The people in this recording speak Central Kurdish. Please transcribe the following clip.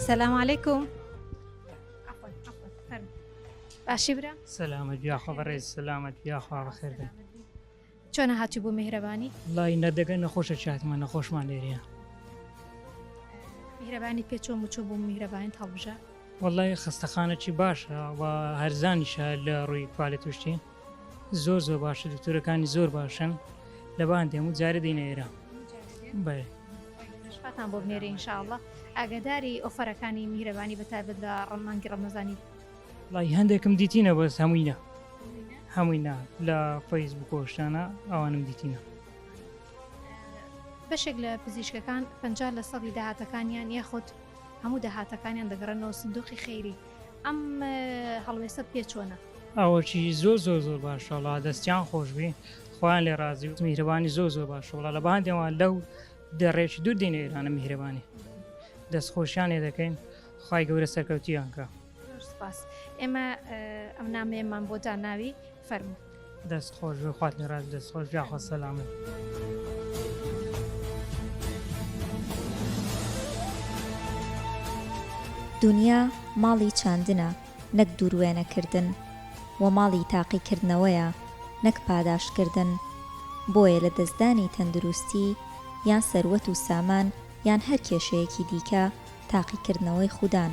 السلام عليكم. عفوا فرد باشی برا سلامت بیا خبر سلامت بیا خوا بخیر بن چۆنە هاتی بۆ میهرەبانی وڵی نەدەگەن نەخۆشە چاتمە نەخۆشمان لێریە میهرەبانی پێچۆم و چۆ بۆ میهرەبانی هەڵبژە وڵی خستەخانەی باشە و هەرزانیشە لە ڕووی کوالێت توشتی زۆر باشە دکتۆرەکانی زۆر باشن لەبان دێم و جارە دێنە ئێرە بەێ شفاتان بۆ بنێرە ئینشاءالله ئاگاداری ئۆفەرەکانی میهرەبانی بەتایبەت لە ڕەمانگی ڕەمەزانی وڵی هەندێکم دیتینە بەس هەمووینا لە فەیسبوک کۆشتانە ئەوانم دیتینە بەشێک لە پزیشکەکان 50% داهاتەکانیان یاخود هەموو داهاتەکانیان دەگەڕێنەوە سندوقی خەیری ئەم هەڵوێستە پێچۆنە ئەوەی زۆر باشەڵا دەستیان خۆشببی خۆیان لێ ڕازی و میهرەبانی زۆر باشەوڵە لە باندێوان لەو دەڕێکی دوور دێنە ئێرانە میهرەبانی دەستخۆشیان لێ دەکەین خی گەورە سەرکەوتیان کە سپاس ئێمە ئەم نامەیەمان بۆ داناوی فەرمو دەستخۆش خوات لێ ڕاز دەستخۆش یاخوا سەلامت دنیا ماڵی چاندنە نەک دووروێنەکردن و ماڵی تاقیکردنەوەیە نەک پاداشکردن بۆیە لە دەستدانی تەندروستی یان سەروەت و سامان یان هەر کێشەیەکی دیکە تاقیکردنەوەی خوددان